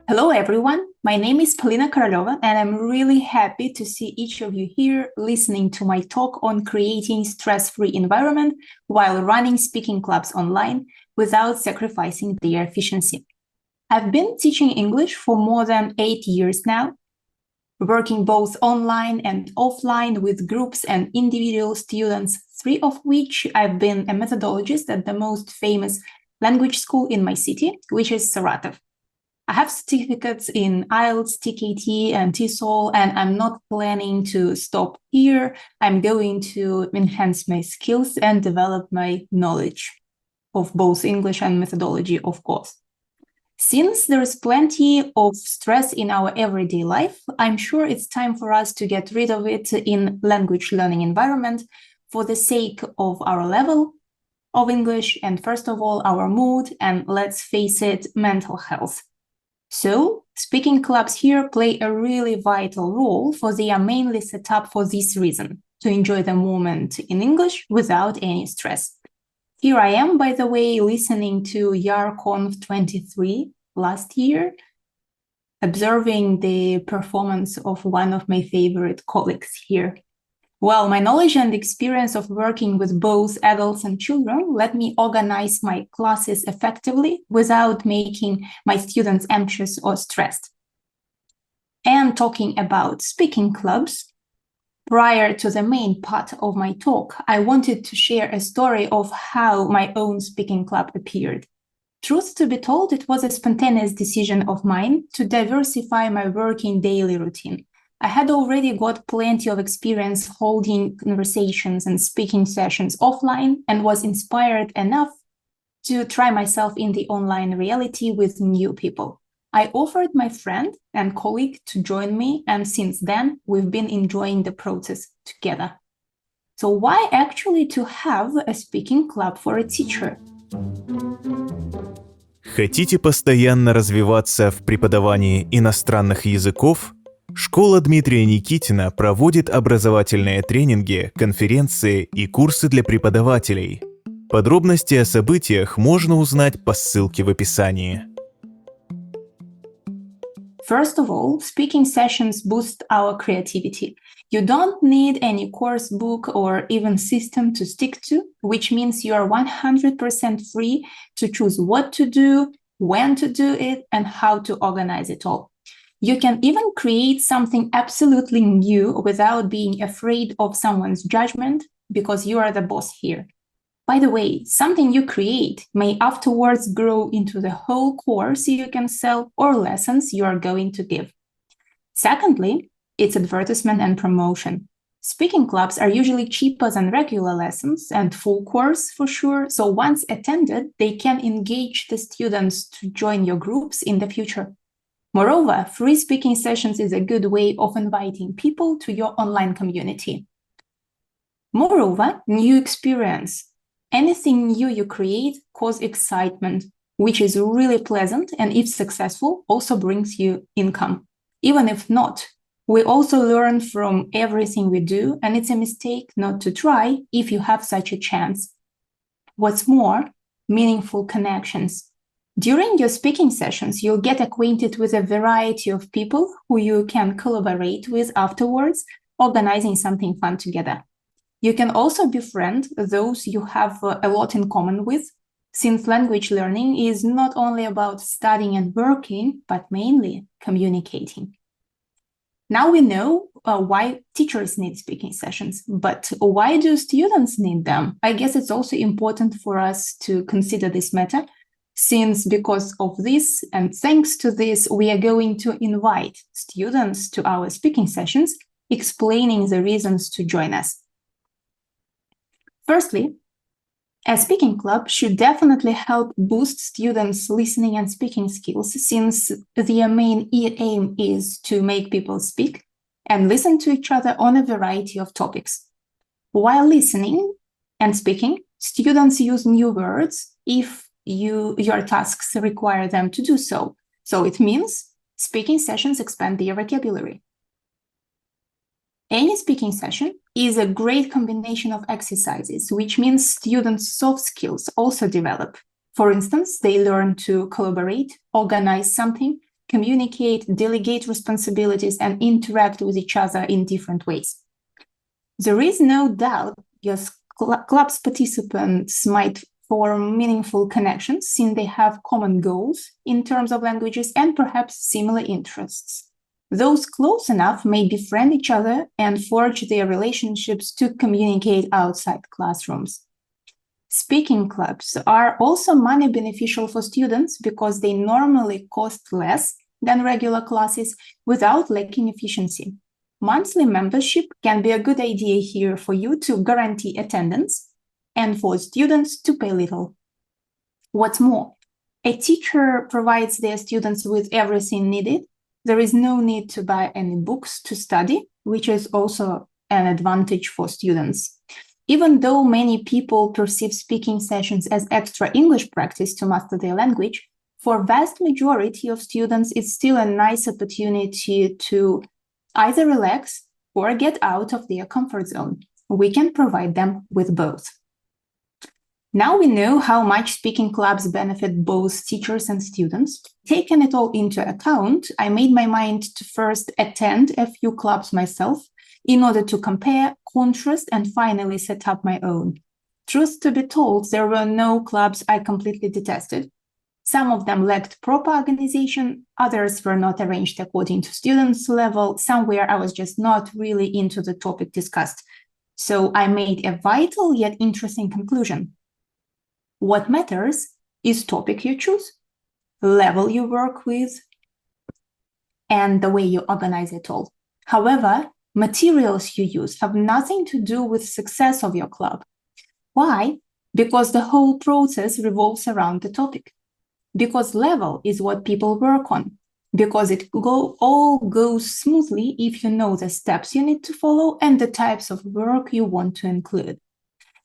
Hello, everyone. My name is Polina Korolёva, and I'm really happy to see each of you here listening to my talk on creating stress-free environment while running speaking clubs online without sacrificing their efficiency. I've been teaching English for more than 8 years now, working both online and offline with groups and individual students, 3 of which I've been a methodologist at the most famous language school in my city, which is Saratov. I have certificates in IELTS, TKT and TESOL, and I'm not planning to stop here. I'm going to enhance my skills and develop my knowledge of both English and methodology, of course. Since there is plenty of stress in our everyday life, I'm sure it's time for us to get rid of it in language learning environment for the sake of our level of English and, first of all, our mood and, let's face it, mental health. So, speaking clubs here play a really vital role, for they are mainly set up for this reason, to enjoy the moment in English without any stress. Here I am, by the way, listening to YARConf 23 last year, observing the performance of one of my favorite colleagues here. Well, my knowledge and experience of working with both adults and children let me organize my classes effectively without making my students anxious or stressed. And talking about speaking clubs, prior to the main part of my talk, I wanted to share a story of how my own speaking club appeared. Truth to be told, it was a spontaneous decision of mine to diversify my working daily routine. I had already got plenty of experience holding conversations and speaking sessions offline and was inspired enough to try myself in the online reality with new people. I offered my friend and colleague to join me, and since then, we've been enjoying the process together. So why actually to have a speaking club for a teacher? Хотите постоянно развиваться в преподавании иностранных языков? Школа Дмитрия Никитина проводит образовательные тренинги, конференции и курсы для преподавателей. Подробности о событиях можно узнать по ссылке в описании. First of all, speaking sessions boost our creativity. You don't need any course book or even system to stick to, which means you are 100% free to choose what to do, when to do it, and how to organize it all. You can even create something absolutely new without being afraid of someone's judgment because you are the boss here. By the way, something you create may afterwards grow into the whole course you can sell or lessons you are going to give. Secondly, it's advertisement and promotion. Speaking clubs are usually cheaper than regular lessons and full course for sure, so once attended, they can engage the students to join your groups in the future. Moreover, free speaking sessions is a good way of inviting people to your online community. Moreover, new experience. Anything new you create causes excitement, which is really pleasant and if successful, also brings you income. Even if not, we also learn from everything we do, and it's a mistake not to try if you have such a chance. What's more, meaningful connections. During your speaking sessions, you'll get acquainted with a variety of people who you can collaborate with afterwards, organizing something fun together. You can also befriend those you have a lot in common with, since language learning is not only about studying and working, but mainly communicating. Now we know why teachers need speaking sessions, but why do students need them? I guess it's also important for us to consider this matter, since because of this and thanks to this, we are going to invite students to our speaking sessions, explaining the reasons to join us. Firstly, a speaking club should definitely help boost students' listening and speaking skills, since their main aim is to make people speak and listen to each other on a variety of topics. While listening and speaking, students use new words if your tasks require them to do so. So it means speaking sessions expand their vocabulary. Any speaking session is a great combination of exercises, which means students' soft skills also develop. For instance, they learn to collaborate, organize something, communicate, delegate responsibilities, and interact with each other in different ways. There is no doubt your club's participants might form meaningful connections since they have common goals in terms of languages and perhaps similar interests. Those close enough may befriend each other and forge their relationships to communicate outside classrooms. Speaking clubs are also money beneficial for students because they normally cost less than regular classes without lacking efficiency. Monthly membership can be a good idea here for you to guarantee attendance and for students to pay little. What's more, a teacher provides their students with everything needed. There is no need to buy any books to study, which is also an advantage for students. Even though many people perceive speaking sessions as extra English practice to master their language, for vast majority of students, it's still a nice opportunity to either relax or get out of their comfort zone. We can provide them with both. Now we know how much speaking clubs benefit both teachers and students. Taking it all into account, I made my mind to first attend a few clubs myself in order to compare, contrast, and finally set up my own. Truth to be told, there were no clubs I completely detested. Some of them lacked proper organization, others were not arranged according to students' level, somewhere I was just not really into the topic discussed. So I made a vital yet interesting conclusion. What matters is topic you choose, level you work with, and the way you organize it all. However, materials you use have nothing to do with success of your club. Why? Because the whole process revolves around the topic. Because level is what people work on. Because it all goes smoothly if you know the steps you need to follow and the types of work you want to include.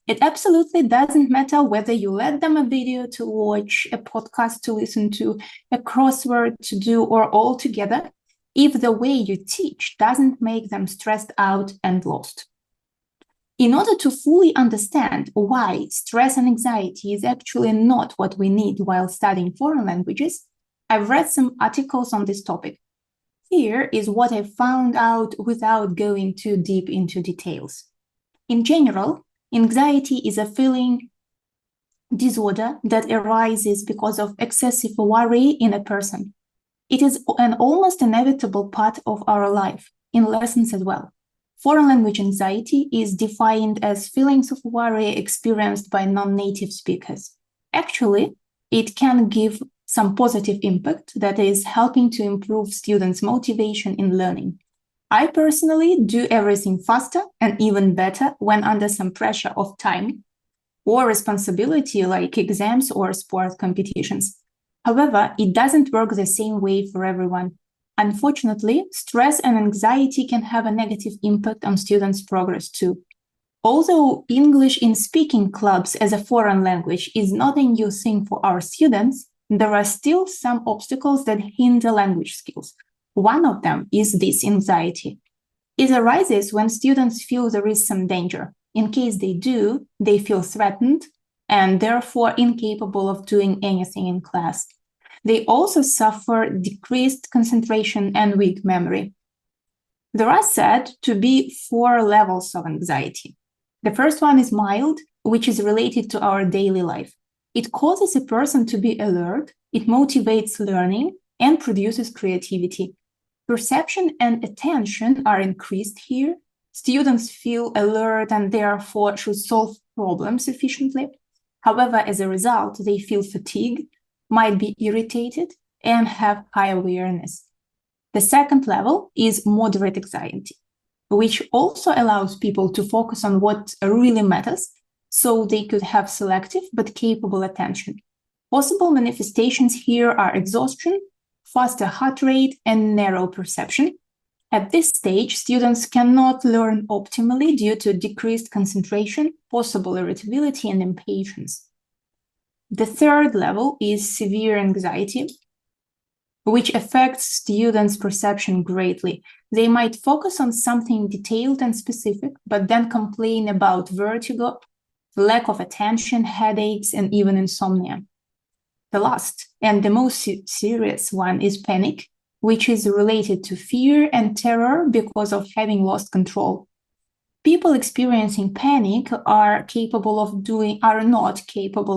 It absolutely doesn't matter whether you let them a video to watch, a podcast to listen to, a crossword to do, or all together, if the way you teach doesn't make them stressed out and lost. In order to fully understand why stress and anxiety is actually not what we need while studying foreign languages, I've read some articles on this topic. Here is what I found out without going too deep into details. In general, anxiety is a feeling disorder that arises because of excessive worry in a person. It is an almost inevitable part of our life, in lessons as well. Foreign language anxiety is defined as feelings of worry experienced by non-native speakers. Actually, it can give some positive impact that is helping to improve students' motivation in learning. I personally do everything faster and even better when under some pressure of time or responsibility like exams or sport competitions. However, it doesn't work the same way for everyone. Unfortunately, stress and anxiety can have a negative impact on students' progress too. Although English in speaking clubs as a foreign language is not a new thing for our students, there are still some obstacles that hinder language skills. One of them is this anxiety. It arises when students feel there is some danger. In case they do, they feel threatened and therefore incapable of doing anything in class. They also suffer decreased concentration and weak memory. There are said to be 4 levels of anxiety. The first one is mild, which is related to our daily life. It causes a person to be alert, it motivates learning, and produces creativity. Perception and attention are increased here. Students feel alert and therefore should solve problems efficiently. However, as a result, they feel fatigue, might be irritated, and have high awareness. The second level is moderate anxiety, which also allows people to focus on what really matters, so they could have selective but capable attention. Possible manifestations here are exhaustion, faster heart rate, and narrow perception. At this stage, students cannot learn optimally due to decreased concentration, possible irritability, and impatience. The third level is severe anxiety, which affects students' perception greatly. They might focus on something detailed and specific, but then complain about vertigo, lack of attention, headaches, and even insomnia. The last and the most serious one is panic, which is related to fear and terror because of having lost control. People experiencing panic are not capable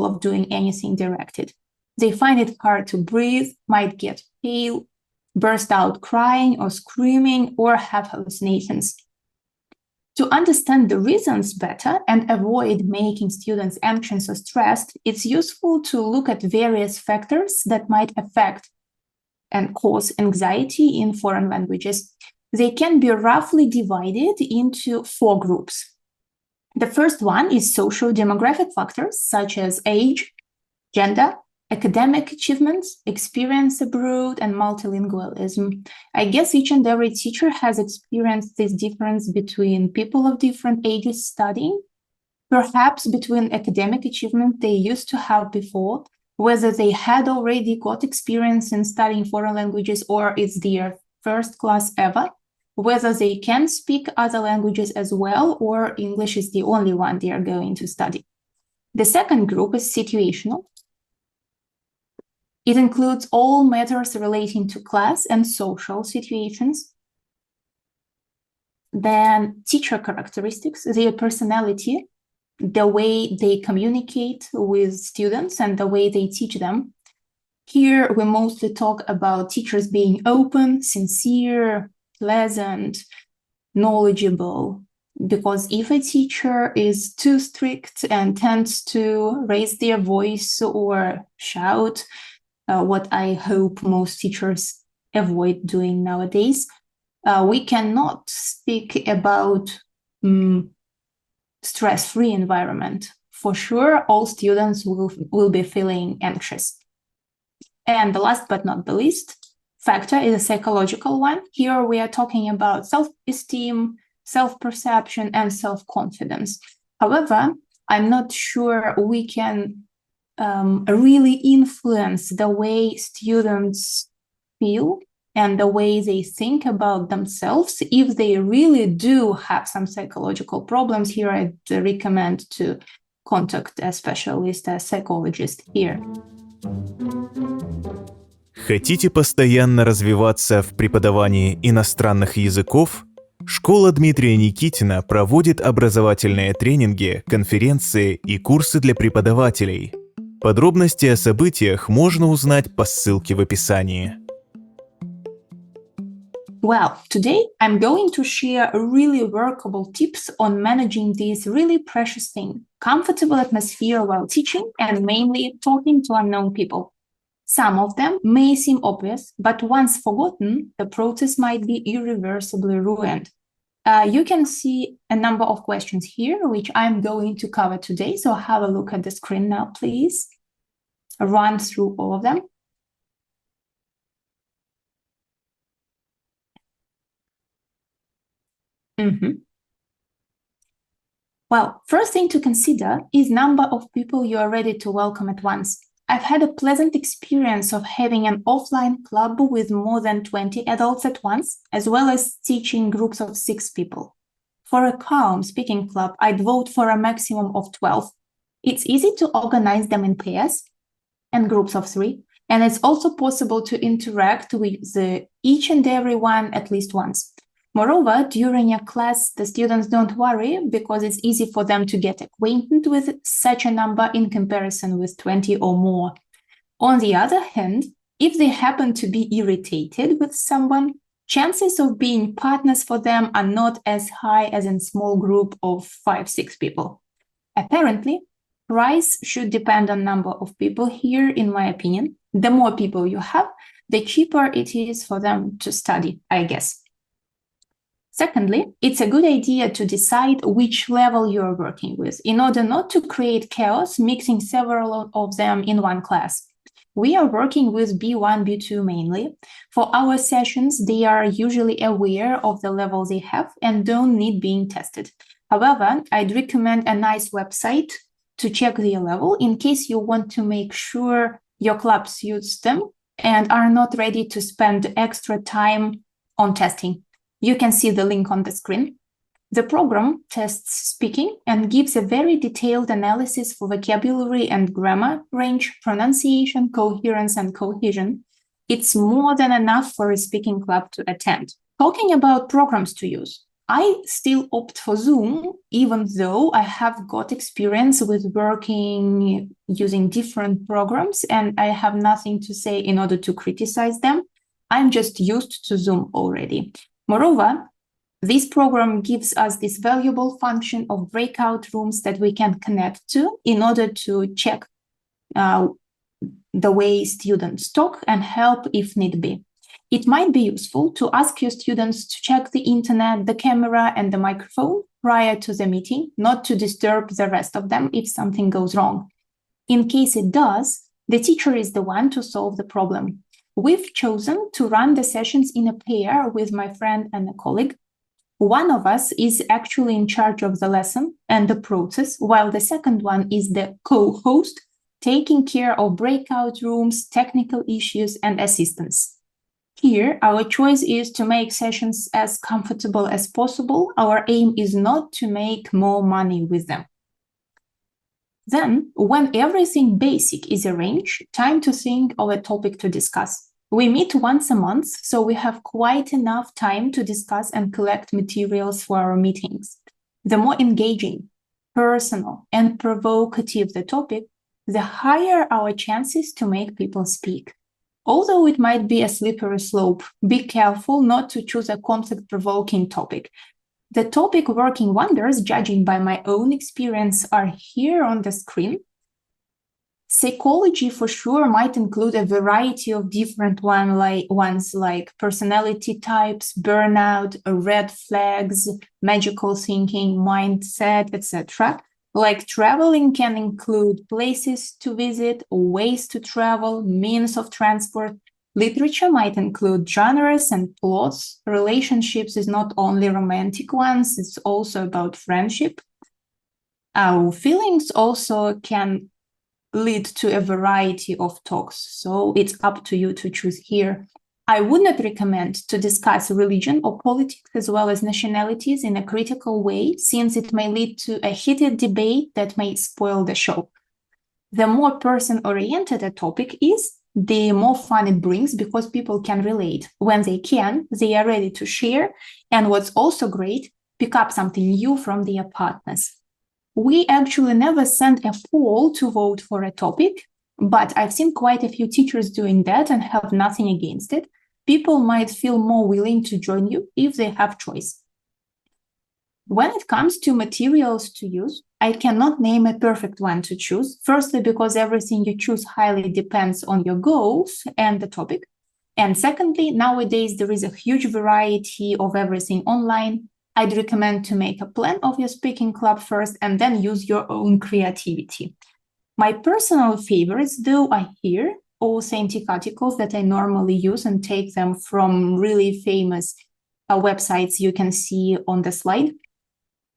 of doing anything directed. They find it hard to breathe, might get pale, burst out crying or screaming, or have hallucinations. To understand the reasons better and avoid making students anxious or stressed, it's useful to look at various factors that might affect and cause anxiety in foreign languages. They can be roughly divided into 4 groups. The first one is socio-demographic factors such as age, gender, academic achievements, experience abroad, and multilingualism. I guess each and every teacher has experienced this difference between people of different ages studying, perhaps between academic achievement they used to have before, whether they had already got experience in studying foreign languages or it's their first class ever, whether they can speak other languages as well or English is the only one they are going to study. The second group is situational. It includes all matters relating to class and social situations. Then teacher characteristics, their personality, the way they communicate with students and the way they teach them. Here, we mostly talk about teachers being open, sincere, pleasant, knowledgeable, because if a teacher is too strict and tends to raise their voice or shout, what I hope most teachers avoid doing nowadays, we cannot speak about stress-free environment. For sure, all students will be feeling anxious. And the last but not the least factor is a psychological one. Here we are talking about self-esteem, self-perception, and self-confidence. However, I'm not sure we can really influence the way students feel and the way they think about themselves. If they really do have some psychological problems, here I'd recommend to contact a specialist, a psychologist here. Хотите постоянно развиваться в преподавании иностранных языков? Школа Дмитрия Никитина проводит образовательные тренинги, конференции и курсы для преподавателей. Подробности о событиях можно узнать по ссылке в описании. Well, today I'm going to share really workable tips on managing this really precious thing, comfortable atmosphere while teaching and mainly talking to unknown people. Some of them may seem obvious, but once forgotten, the process might be irreversibly ruined. You can see a number of questions here, which I'm going to cover today. So have a look at the screen now, please. Run through all of them. Well, first thing to consider is number of people you are ready to welcome at once. I've had a pleasant experience of having an offline club with more than 20 adults at once, as well as teaching groups of 6 people. For a calm speaking club, I'd vote for a maximum of 12. It's easy to organize them in pairs and groups of 3, and it's also possible to interact with each and every one at least once. Moreover, during a class, the students don't worry because it's easy for them to get acquainted with such a number in comparison with 20 or more. On the other hand, if they happen to be irritated with someone, chances of being partners for them are not as high as in a small group of 5-6 people. Apparently, price should depend on number of people here, in my opinion. The more people you have, the cheaper it is for them to study, I guess. Secondly, it's a good idea to decide which level you're working with in order not to create chaos mixing several of them in one class. We are working with B1, B2 mainly. For our sessions, they are usually aware of the level they have and don't need being tested. However, I'd recommend a nice website to check their level in case you want to make sure your club suits them and are not ready to spend extra time on testing. You can see the link on the screen. The program tests speaking and gives a very detailed analysis for vocabulary and grammar range, pronunciation, coherence, and cohesion. It's more than enough for a speaking club to attend. Talking about programs to use, I still opt for Zoom, even though I have got experience with working using different programs and I have nothing to say in order to criticize them. I'm just used to Zoom already. Moreover, this program gives us this valuable function of breakout rooms that we can connect to in order to check the way students talk and help if need be. It might be useful to ask your students to check the internet, the camera, and the microphone prior to the meeting, not to disturb the rest of them if something goes wrong. In case it does, the teacher is the one to solve the problem. We've chosen to run the sessions in a pair with my friend and a colleague. One of us is actually in charge of the lesson and the process, while the second one is the co-host, taking care of breakout rooms, technical issues, and assistance. Here, our choice is to make sessions as comfortable as possible. Our aim is not to make more money with them. Then, when everything basic is arranged, time to think of a topic to discuss. We meet once a month, so we have quite enough time to discuss and collect materials for our meetings. The more engaging, personal, and provocative the topic, the higher our chances to make people speak. Although it might be a slippery slope, be careful not to choose a conflict-provoking topic. The topic working wonders, judging by my own experience, are here on the screen. Psychology for sure might include a variety of different ones like personality types, burnout, red flags, magical thinking, mindset, etc. Like traveling can include places to visit, ways to travel, means of transport. Literature might include genres and plots. Relationships is not only romantic ones, it's also about friendship. Our feelings also can lead to a variety of talks, so it's up to you to choose here. I would not recommend to discuss religion or politics as well as nationalities in a critical way, since it may lead to a heated debate that may spoil the show. The more person-oriented a topic is, the more fun it brings because people can relate. When they can, they are ready to share, and what's also great, pick up something new from their partners. We actually never send a poll to vote for a topic, but I've seen quite a few teachers doing that and have nothing against it. People might feel more willing to join you if they have choice. When it comes to materials to use, I cannot name a perfect one to choose. Firstly, because everything you choose highly depends on your goals and the topic. And secondly, nowadays there is a huge variety of everything online. I'd recommend to make a plan of your speaking club first and then use your own creativity. My personal favorites, though, are here, authentic articles that I normally use and take them from really famous websites you can see on the slide.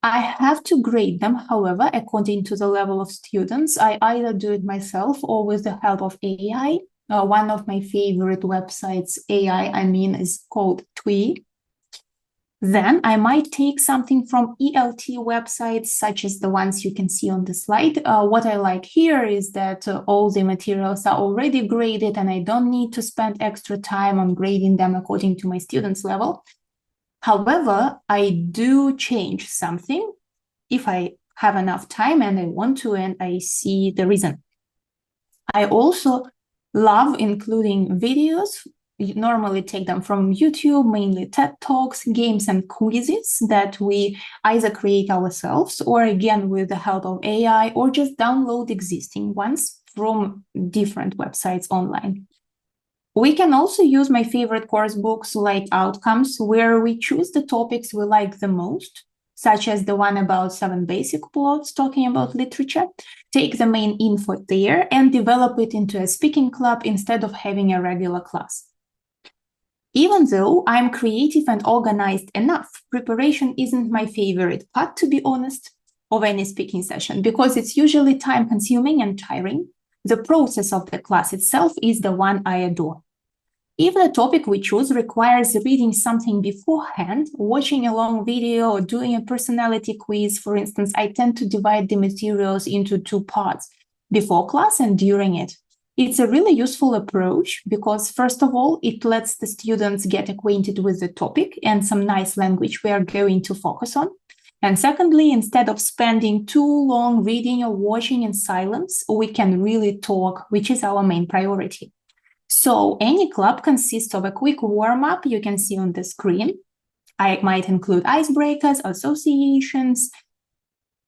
I have to grade them, however, according to the level of students. I either do it myself or with the help of AI. One of my favorite websites, is called TWE. Then I might take something from ELT websites, such as the ones you can see on the slide. What I like here is that all the materials are already graded and I don't need to spend extra time on grading them according to my students' level. However, I do change something if I have enough time and I want to and I see the reason. I also love including videos. You normally take them from YouTube, mainly TED Talks, games and quizzes that we either create ourselves or again with the help of AI or just download existing ones from different websites online. We can also use my favorite course books like Outcomes, where we choose the topics we like the most, such as the one about 7 basic plots talking about literature, take the main info there and develop it into a speaking club instead of having a regular class. Even though I'm creative and organized enough, preparation isn't my favorite part, to be honest, of any speaking session, because it's usually time-consuming and tiring. The process of the class itself is the one I adore. If the topic we choose requires reading something beforehand, watching a long video or doing a personality quiz, for instance, I tend to divide the materials into 2 parts, before class and during it. It's a really useful approach because, first of all, it lets the students get acquainted with the topic and some nice language we are going to focus on. And secondly, instead of spending too long reading or watching in silence, we can really talk, which is our main priority. So any club consists of a quick warm-up you can see on the screen. I might include icebreakers, associations.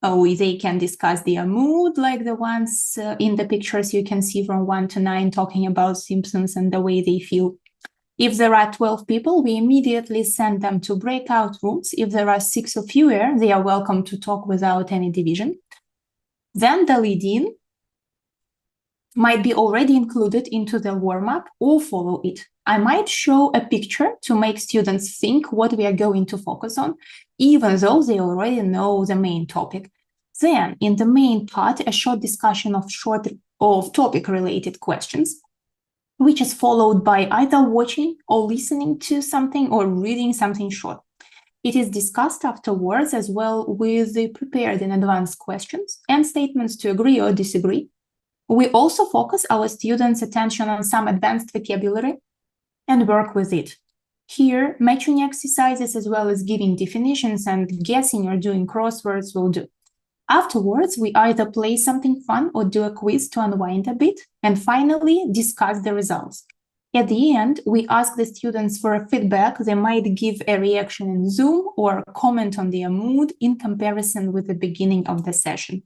They can discuss their mood, like the ones in the pictures you can see from 1 to 9 talking about Simpsons and the way they feel. If there are 12 people, we immediately send them to breakout rooms. If there are 6 or fewer, they are welcome to talk without any division. Then the lead-in might be already included into the warm-up or follow it. I might show a picture to make students think what we are going to focus on, even though they already know the main topic. Then, in the main part, a short discussion of topic-related questions, which is followed by either watching or listening to something or reading something short. It is discussed afterwards as well with the prepared in advance questions and statements to agree or disagree. We also focus our students' attention on some advanced vocabulary and work with it. Here, matching exercises as well as giving definitions and guessing or doing crosswords will do. Afterwards, we either play something fun or do a quiz to unwind a bit, and finally discuss the results. At the end, we ask the students for a feedback. They might give a reaction in Zoom or comment on their mood in comparison with the beginning of the session.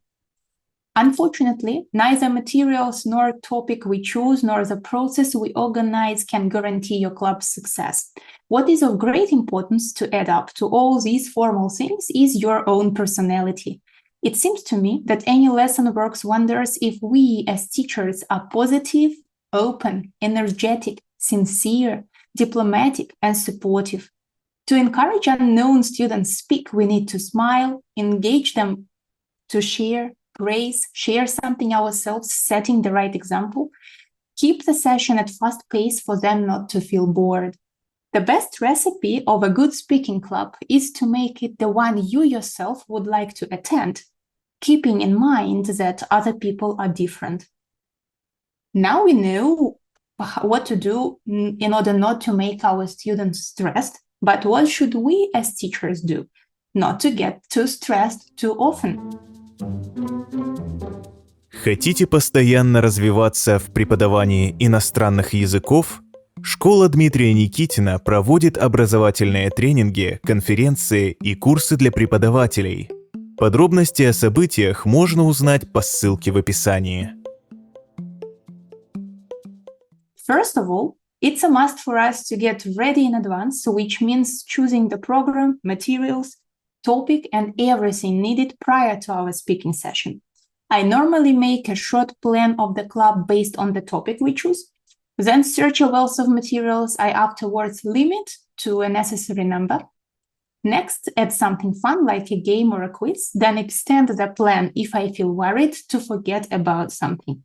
Unfortunately, neither materials nor topic we choose nor the process we organize can guarantee your club's success. What is of great importance to add up to all these formal things is your own personality. It seems to me that any lesson works wonders if we as teachers are positive, open, energetic, sincere, diplomatic, and supportive. To encourage unknown students speak, we need to smile, engage them to share, praise, share something ourselves, setting the right example. Keep the session at fast pace for them not to feel bored. The best recipe of a good speaking club is to make it the one you yourself would like to attend, keeping in mind that other people are different. Now we know what to do in order not to make our students stressed, but what should we as teachers do not to get too stressed too often? Хотите постоянно развиваться в преподавании иностранных языков? Школа Дмитрия Никитина проводит образовательные тренинги, конференции и курсы для преподавателей. Подробности о событиях можно узнать по ссылке в описании. First of all, it's a must for us to get ready in advance, which means choosing the program, materials, topic, and everything needed prior to our speaking session. I normally make a short plan of the club based on the topic we choose, then search a wealth of materials I afterwards limit to a necessary number. Next, add something fun like a game or a quiz, then extend the plan if I feel worried to forget about something.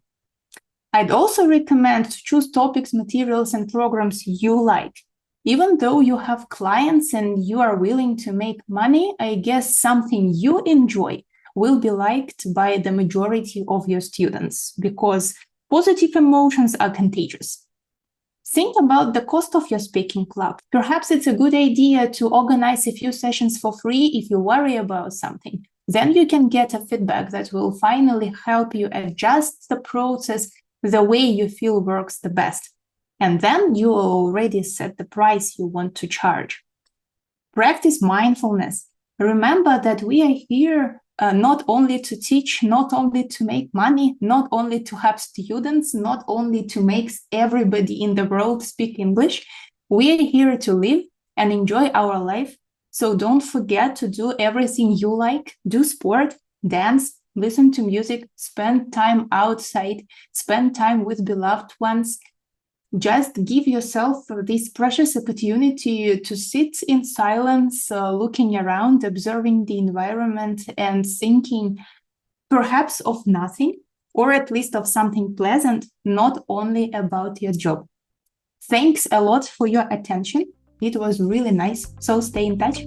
I'd also recommend to choose topics, materials, and programs you like. Even though you have clients and you are willing to make money, I guess something you enjoy will be liked by the majority of your students because positive emotions are contagious. Think about the cost of your speaking club. Perhaps it's a good idea to organize a few sessions for free if you worry about something. Then you can get a feedback that will finally help you adjust the process the way you feel works the best. And then you already set the price you want to charge. Practice mindfulness. Remember that we are here not only to teach, not only to make money, not only to have students, not only to make everybody in the world speak English. We are here to live and enjoy our life. So don't forget to do everything you like. Do sport, dance, listen to music, spend time outside, spend time with beloved ones. Just give yourself this precious opportunity to sit in silence, looking around, observing the environment and thinking perhaps of nothing, or at least of something pleasant, not only about your job. Thanks a lot for your attention. It was really nice. So stay in touch.